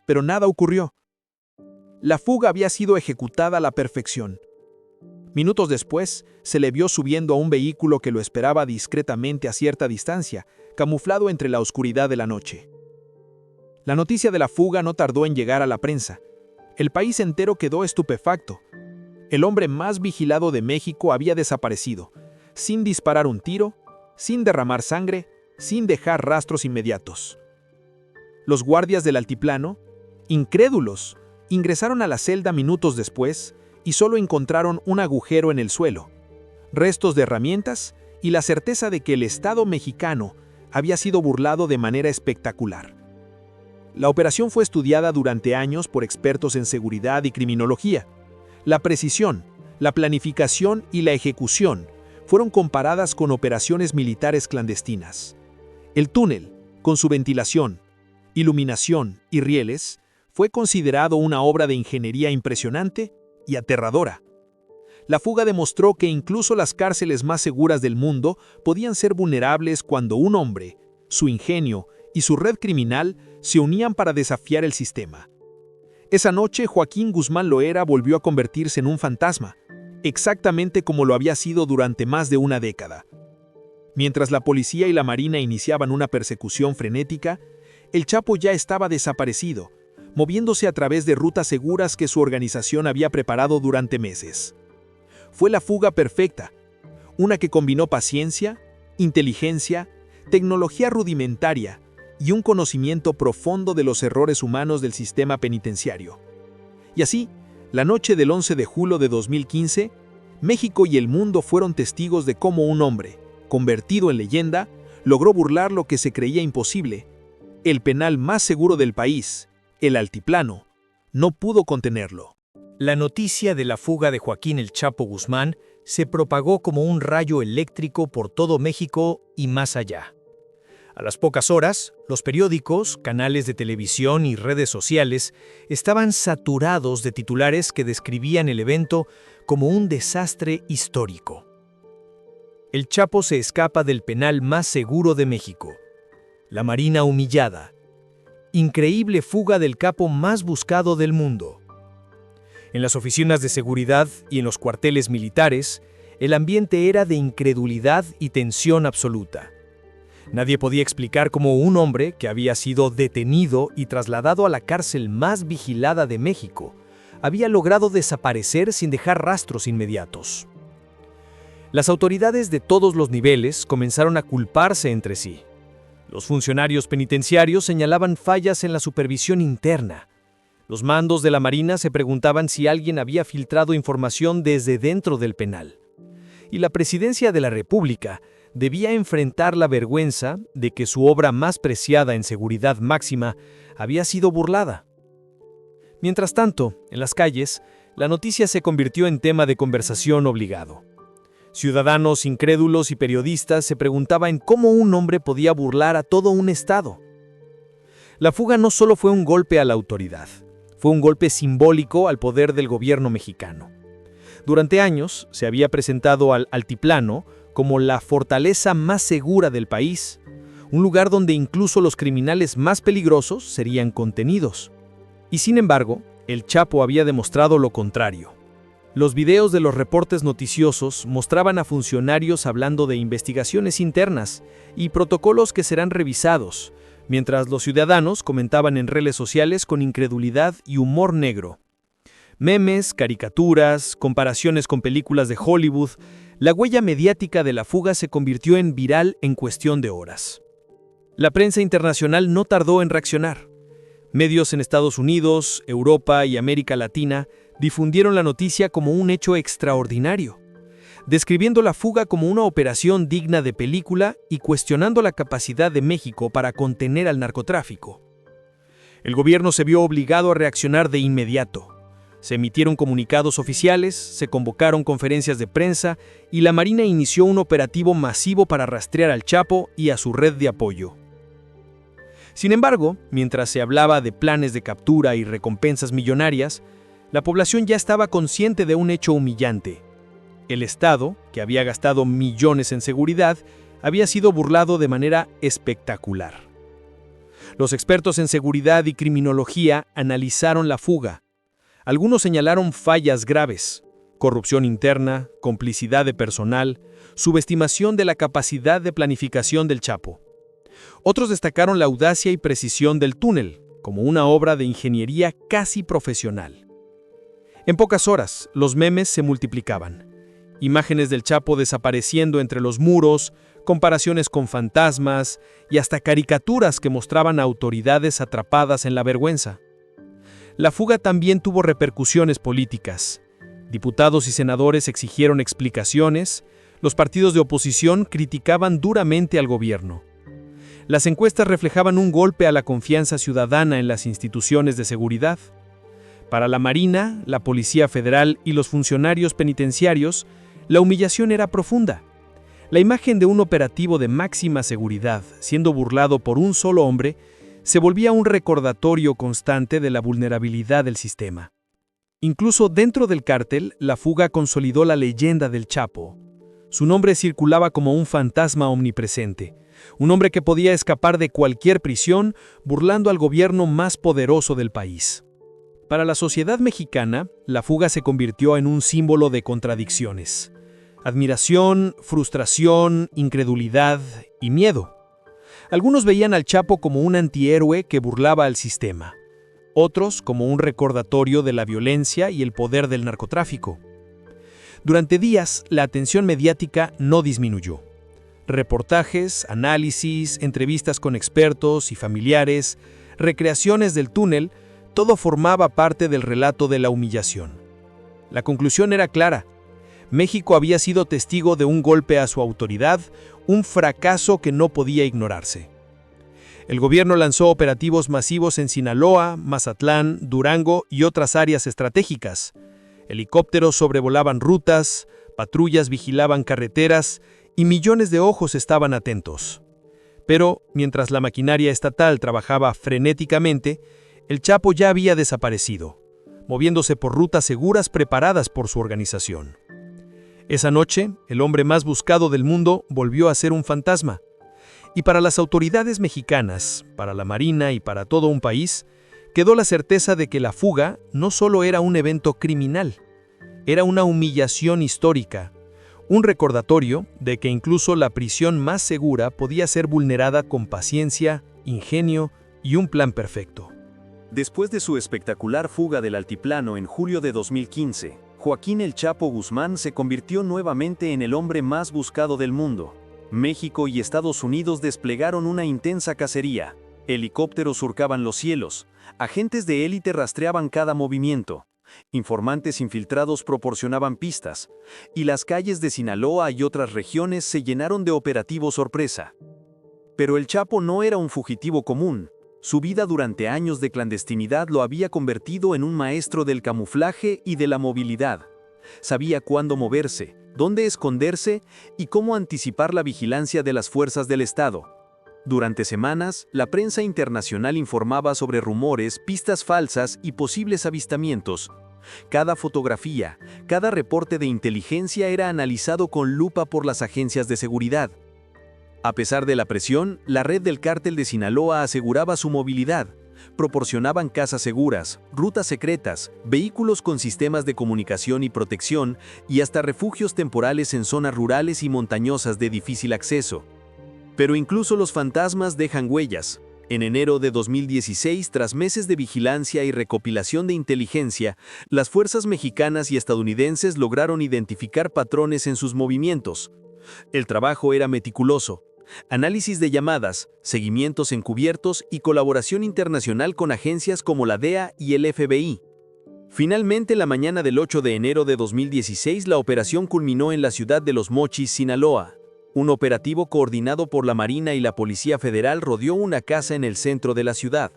Pero nada ocurrió. La fuga había sido ejecutada a la perfección. Minutos después, se le vio subiendo a un vehículo que lo esperaba discretamente a cierta distancia, camuflado entre la oscuridad de la noche. La noticia de la fuga no tardó en llegar a la prensa. El país entero quedó estupefacto. El hombre más vigilado de México había desaparecido, sin disparar un tiro, sin derramar sangre, sin dejar rastros inmediatos. Los guardias del altiplano, incrédulos, ingresaron a la celda minutos después y solo encontraron un agujero en el suelo, restos de herramientas y la certeza de que el Estado mexicano había sido burlado de manera espectacular. La operación fue estudiada durante años por expertos en seguridad y criminología. La precisión, la planificación y la ejecución fueron comparadas con operaciones militares clandestinas. El túnel, con su ventilación, iluminación y rieles, fue considerado una obra de ingeniería impresionante y aterradora. La fuga demostró que incluso las cárceles más seguras del mundo podían ser vulnerables cuando un hombre, su ingenio y su red criminal se unían para desafiar el sistema. Esa noche, Joaquín Guzmán Loera volvió a convertirse en un fantasma, exactamente como lo había sido durante más de una década. Mientras la policía y la marina iniciaban una persecución frenética, el Chapo ya estaba desaparecido, moviéndose a través de rutas seguras que su organización había preparado durante meses. Fue la fuga perfecta, una que combinó paciencia, inteligencia, tecnología rudimentaria y un conocimiento profundo de los errores humanos del sistema penitenciario. Y así, la noche del 11 de julio de 2015, México y el mundo fueron testigos de cómo un hombre, convertido en leyenda, logró burlar lo que se creía imposible. El penal más seguro del país, el Altiplano, no pudo contenerlo. La noticia de la fuga de Joaquín El Chapo Guzmán se propagó como un rayo eléctrico por todo México y más allá. A las pocas horas, los periódicos, canales de televisión y redes sociales estaban saturados de titulares que describían el evento como un desastre histórico. El Chapo se escapa del penal más seguro de México. La Marina humillada. Increíble fuga del capo más buscado del mundo. En las oficinas de seguridad y en los cuarteles militares, El ambiente era de incredulidad y tensión absoluta. Nadie podía explicar cómo un hombre que había sido detenido y trasladado a la cárcel más vigilada de México había logrado desaparecer sin dejar rastros inmediatos. Las autoridades de todos los niveles comenzaron a culparse entre sí. Los funcionarios penitenciarios señalaban fallas en la supervisión interna. Los mandos de la Marina se preguntaban si alguien había filtrado información desde dentro del penal. Y la Presidencia de la República debía enfrentar la vergüenza de que su obra más preciada en seguridad máxima había sido burlada. Mientras tanto, en las calles, la noticia se convirtió en tema de conversación obligado. Ciudadanos incrédulos y periodistas se preguntaban cómo un hombre podía burlar a todo un estado. La fuga no solo fue un golpe a la autoridad, fue un golpe simbólico al poder del gobierno mexicano. Durante años se había presentado al altiplano como la fortaleza más segura del país, un lugar donde incluso los criminales más peligrosos serían contenidos. Y sin embargo, el Chapo había demostrado lo contrario. Los videos de los reportes noticiosos mostraban a funcionarios hablando de investigaciones internas y protocolos que serán revisados, mientras los ciudadanos comentaban en redes sociales con incredulidad y humor negro. Memes, caricaturas, comparaciones con películas de Hollywood, la huella mediática de la fuga se convirtió en viral en cuestión de horas. La prensa internacional no tardó en reaccionar. Medios en Estados Unidos, Europa y América Latina difundieron la noticia como un hecho extraordinario, describiendo la fuga como una operación digna de película y cuestionando la capacidad de México para contener al narcotráfico. El gobierno se vio obligado a reaccionar de inmediato. Se emitieron comunicados oficiales, se convocaron conferencias de prensa y la Marina inició un operativo masivo para rastrear al Chapo y a su red de apoyo. Sin embargo, mientras se hablaba de planes de captura y recompensas millonarias, la población ya estaba consciente de un hecho humillante. El Estado, que había gastado millones en seguridad, había sido burlado de manera espectacular. Los expertos en seguridad y criminología analizaron la fuga. Algunos señalaron fallas graves: corrupción interna, complicidad de personal, subestimación de la capacidad de planificación del Chapo. Otros destacaron la audacia y precisión del túnel, como una obra de ingeniería casi profesional. En pocas horas, los memes se multiplicaban. Imágenes del Chapo desapareciendo entre los muros, comparaciones con fantasmas y hasta caricaturas que mostraban a autoridades atrapadas en la vergüenza. La fuga también tuvo repercusiones políticas. Diputados y senadores exigieron explicaciones, los partidos de oposición criticaban duramente al gobierno. Las encuestas reflejaban un golpe a la confianza ciudadana en las instituciones de seguridad. Para la Marina, la Policía Federal y los funcionarios penitenciarios, la humillación era profunda. La imagen de un operativo de máxima seguridad, siendo burlado por un solo hombre, se volvía un recordatorio constante de la vulnerabilidad del sistema. Incluso dentro del cártel, la fuga consolidó la leyenda del Chapo. Su nombre circulaba como un fantasma omnipresente, un hombre que podía escapar de cualquier prisión burlando al gobierno más poderoso del país. Para la sociedad mexicana, la fuga se convirtió en un símbolo de contradicciones: admiración, frustración, incredulidad y miedo. Algunos veían al Chapo como un antihéroe que burlaba al sistema, otros como un recordatorio de la violencia y el poder del narcotráfico. Durante días, la atención mediática no disminuyó. Reportajes, análisis, entrevistas con expertos y familiares, recreaciones del túnel, todo formaba parte del relato de la humillación. La conclusión era clara: México había sido testigo de un golpe a su autoridad, un fracaso que no podía ignorarse. El gobierno lanzó operativos masivos en Sinaloa, Mazatlán, Durango y otras áreas estratégicas. Helicópteros sobrevolaban rutas, patrullas vigilaban carreteras y millones de ojos estaban atentos. Pero, mientras la maquinaria estatal trabajaba frenéticamente, el Chapo ya había desaparecido, moviéndose por rutas seguras preparadas por su organización. Esa noche, el hombre más buscado del mundo volvió a ser un fantasma. Y para las autoridades mexicanas, para la Marina y para todo un país, quedó la certeza de que la fuga no solo era un evento criminal, era una humillación histórica, Un recordatorio de que incluso la prisión más segura podía ser vulnerada con paciencia, ingenio y un plan perfecto. Después de su espectacular fuga del altiplano en julio de 2015, Joaquín El Chapo Guzmán se convirtió nuevamente en el hombre más buscado del mundo. México y Estados Unidos desplegaron una intensa cacería. Helicópteros surcaban los cielos, agentes de élite rastreaban cada movimiento, informantes infiltrados proporcionaban pistas, y las calles de Sinaloa y otras regiones se llenaron de operativos sorpresa. Pero el Chapo no era un fugitivo común. Su vida durante años de clandestinidad lo había convertido en un maestro del camuflaje y de la movilidad. Sabía cuándo moverse, dónde esconderse y cómo anticipar la vigilancia de las fuerzas del Estado. Durante semanas, la prensa internacional informaba sobre rumores, pistas falsas y posibles avistamientos. Cada fotografía, cada reporte de inteligencia era analizado con lupa por las agencias de seguridad. A pesar de la presión, la red del cártel de Sinaloa aseguraba su movilidad. Proporcionaban casas seguras, rutas secretas, vehículos con sistemas de comunicación y protección y hasta refugios temporales en zonas rurales y montañosas de difícil acceso. Pero incluso los fantasmas dejan huellas. En enero de 2016, tras meses de vigilancia y recopilación de inteligencia, las fuerzas mexicanas y estadounidenses lograron identificar patrones en sus movimientos. El trabajo era meticuloso. Análisis de llamadas, seguimientos encubiertos y colaboración internacional con agencias como la DEA y el FBI. Finalmente, la mañana del 8 de enero de 2016, la operación culminó en la ciudad de Los Mochis, Sinaloa. Un operativo coordinado por la Marina y la Policía Federal rodeó una casa en el centro de la ciudad.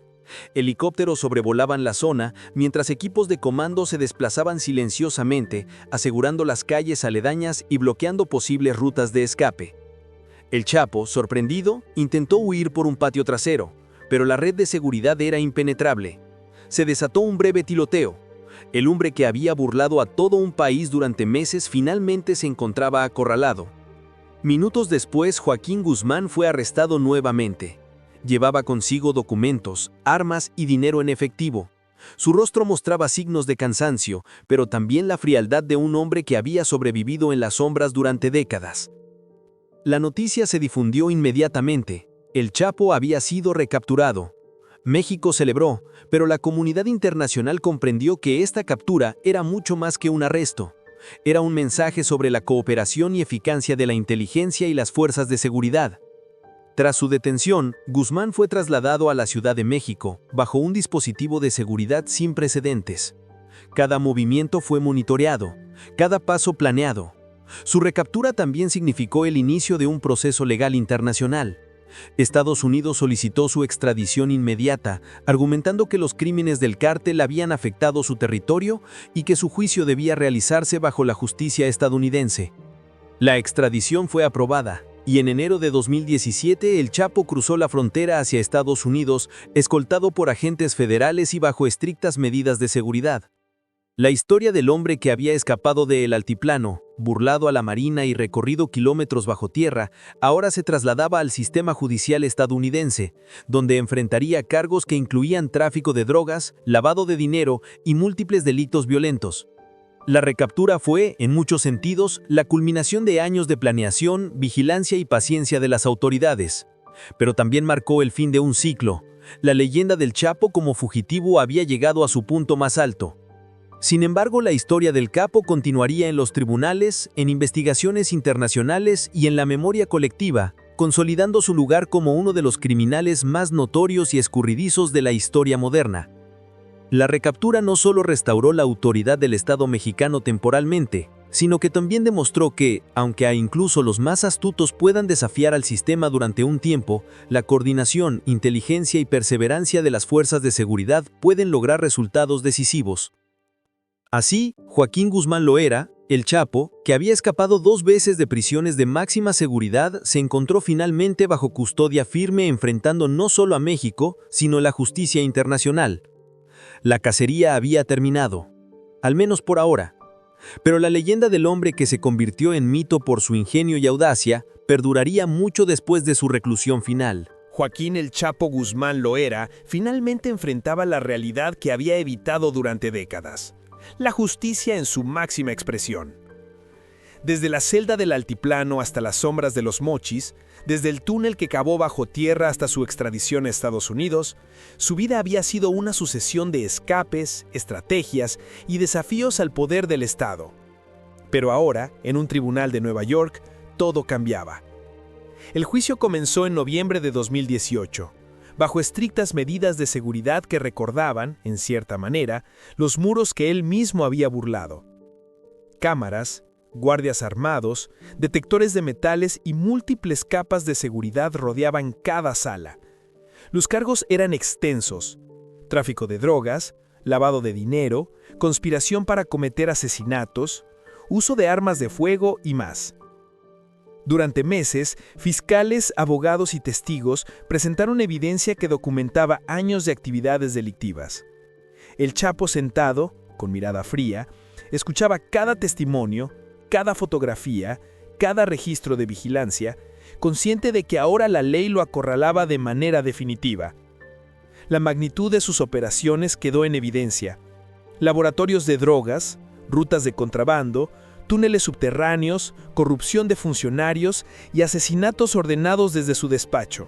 Helicópteros sobrevolaban la zona, mientras equipos de comando se desplazaban silenciosamente, asegurando las calles aledañas y bloqueando posibles rutas de escape. El Chapo, sorprendido, intentó huir por un patio trasero, pero la red de seguridad era impenetrable. Se desató un breve tiroteo. El hombre que había burlado a todo un país durante meses finalmente se encontraba acorralado. Minutos después, Joaquín Guzmán fue arrestado nuevamente. Llevaba consigo documentos, armas y dinero en efectivo. Su rostro mostraba signos de cansancio, pero también la frialdad de un hombre que había sobrevivido en las sombras durante décadas. La noticia se difundió inmediatamente. El Chapo había sido recapturado. México celebró, pero la comunidad internacional comprendió que esta captura era mucho más que un arresto. Era un mensaje sobre la cooperación y eficacia de la inteligencia y las fuerzas de seguridad. Tras su detención, Guzmán fue trasladado a la Ciudad de México, bajo un dispositivo de seguridad sin precedentes. Cada movimiento fue monitoreado, cada paso planeado. Su recaptura también significó el inicio de un proceso legal internacional. Estados Unidos solicitó su extradición inmediata, argumentando que los crímenes del cártel habían afectado su territorio y que su juicio debía realizarse bajo la justicia estadounidense. La extradición fue aprobada, y en enero de 2017 el Chapo cruzó la frontera hacia Estados Unidos, escoltado por agentes federales y bajo estrictas medidas de seguridad. La historia del hombre que había escapado del altiplano, burlado a la Marina y recorrido kilómetros bajo tierra, ahora se trasladaba al sistema judicial estadounidense, donde enfrentaría cargos que incluían tráfico de drogas, lavado de dinero y múltiples delitos violentos. La recaptura fue, en muchos sentidos, la culminación de años de planeación, vigilancia y paciencia de las autoridades. Pero también marcó el fin de un ciclo. La leyenda del Chapo como fugitivo había llegado a su punto más alto. Sin embargo, la historia del capo continuaría en los tribunales, en investigaciones internacionales y en la memoria colectiva, consolidando su lugar como uno de los criminales más notorios y escurridizos de la historia moderna. La recaptura no solo restauró la autoridad del Estado mexicano temporalmente, sino que también demostró que, aunque incluso los más astutos puedan desafiar al sistema durante un tiempo, la coordinación, inteligencia y perseverancia de las fuerzas de seguridad pueden lograr resultados decisivos. Así, Joaquín Guzmán Loera, el Chapo, que había escapado 2 veces de prisiones de máxima seguridad, se encontró finalmente bajo custodia firme enfrentando no solo a México, sino la justicia internacional. La cacería había terminado, al menos por ahora. Pero la leyenda del hombre que se convirtió en mito por su ingenio y audacia perduraría mucho después de su reclusión final. Joaquín El Chapo Guzmán Loera finalmente enfrentaba la realidad que había evitado durante décadas. La justicia en su máxima expresión. Desde la celda del altiplano hasta las sombras de los Mochis, desde el túnel que cavó bajo tierra hasta su extradición a Estados Unidos, su vida había sido una sucesión de escapes, estrategias y desafíos al poder del Estado. Pero ahora, en un tribunal de Nueva York, todo cambiaba. El juicio comenzó en noviembre de 2018, bajo estrictas medidas de seguridad que recordaban, en cierta manera, los muros que él mismo había burlado. Cámaras, guardias armados, detectores de metales y múltiples capas de seguridad rodeaban cada sala. Los cargos eran extensos: tráfico de drogas, lavado de dinero, conspiración para cometer asesinatos, uso de armas de fuego y más. Durante meses, fiscales, abogados y testigos presentaron evidencia que documentaba años de actividades delictivas. El Chapo, sentado, con mirada fría, escuchaba cada testimonio, cada fotografía, cada registro de vigilancia, consciente de que ahora la ley lo acorralaba de manera definitiva. La magnitud de sus operaciones quedó en evidencia: laboratorios de drogas, rutas de contrabando, túneles subterráneos, corrupción de funcionarios y asesinatos ordenados desde su despacho.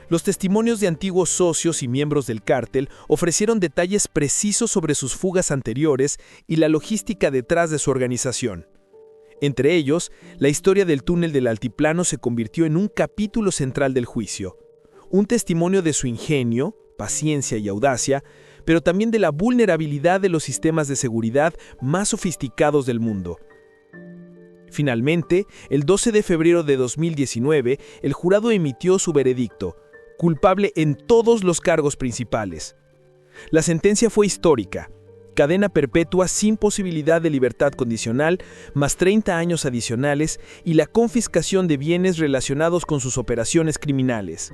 Los testimonios de antiguos socios y miembros del cártel ofrecieron detalles precisos sobre sus fugas anteriores y la logística detrás de su organización. Entre ellos, la historia del túnel del altiplano se convirtió en un capítulo central del juicio, un testimonio de su ingenio, paciencia y audacia, pero también de la vulnerabilidad de los sistemas de seguridad más sofisticados del mundo. Finalmente, el 12 de febrero de 2019, el jurado emitió su veredicto: culpable en todos los cargos principales. La sentencia fue histórica: cadena perpetua sin posibilidad de libertad condicional, más 30 años adicionales y la confiscación de bienes relacionados con sus operaciones criminales.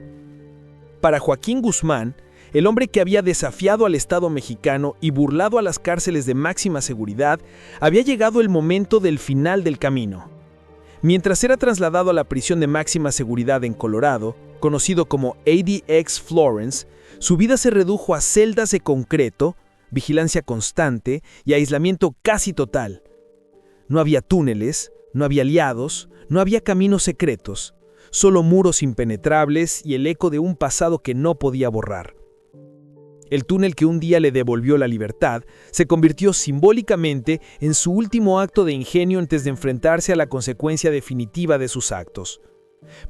Para Joaquín Guzmán, el hombre que había desafiado al Estado mexicano y burlado a las cárceles de máxima seguridad, había llegado el momento del final del camino. Mientras era trasladado a la prisión de máxima seguridad en Colorado, conocido como ADX Florence, su vida se redujo a celdas de concreto, vigilancia constante y aislamiento casi total. No había túneles, no había aliados, no había caminos secretos, solo muros impenetrables y el eco de un pasado que no podía borrar. El túnel que un día le devolvió la libertad se convirtió simbólicamente en su último acto de ingenio antes de enfrentarse a la consecuencia definitiva de sus actos.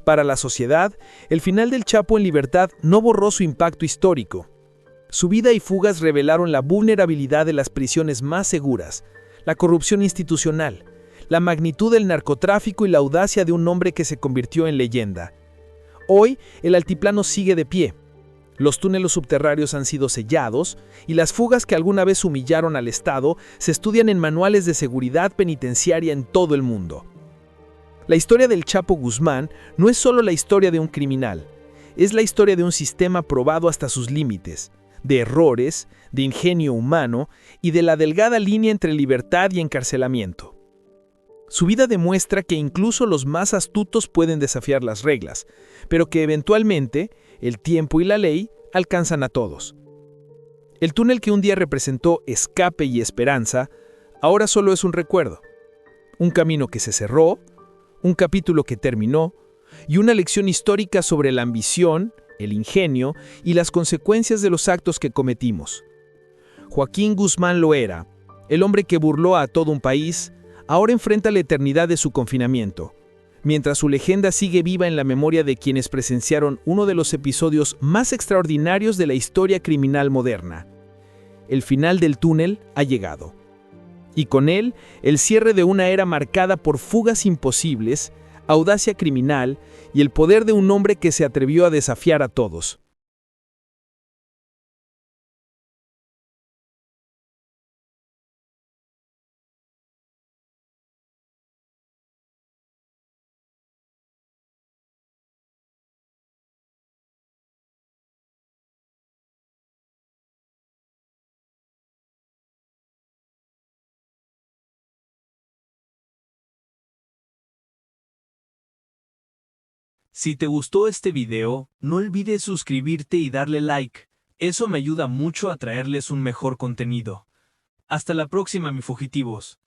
Para la sociedad, el final del Chapo en libertad no borró su impacto histórico. Su vida y fugas revelaron la vulnerabilidad de las prisiones más seguras, la corrupción institucional, la magnitud del narcotráfico y la audacia de un hombre que se convirtió en leyenda. Hoy, el altiplano sigue de pie. Los túneles subterráneos han sido sellados y las fugas que alguna vez humillaron al Estado se estudian en manuales de seguridad penitenciaria en todo el mundo. La historia del Chapo Guzmán no es solo la historia de un criminal, es la historia de un sistema probado hasta sus límites, de errores, de ingenio humano y de la delgada línea entre libertad y encarcelamiento. Su vida demuestra que incluso los más astutos pueden desafiar las reglas, pero que eventualmente el tiempo y la ley alcanzan a todos. El túnel que un día representó escape y esperanza, ahora solo es un recuerdo. Un camino que se cerró, un capítulo que terminó, y una lección histórica sobre la ambición, el ingenio y las consecuencias de los actos que cometimos. Joaquín Guzmán Loera, el hombre que burló a todo un país, ahora enfrenta la eternidad de su confinamiento, mientras su legenda sigue viva en la memoria de quienes presenciaron uno de los episodios más extraordinarios de la historia criminal moderna. El final del túnel ha llegado. Y con él, el cierre de una era marcada por fugas imposibles, audacia criminal y el poder de un hombre que se atrevió a desafiar a todos. Si te gustó este video, no olvides suscribirte y darle like. Eso me ayuda mucho a traerles un mejor contenido. Hasta la próxima, mis fugitivos.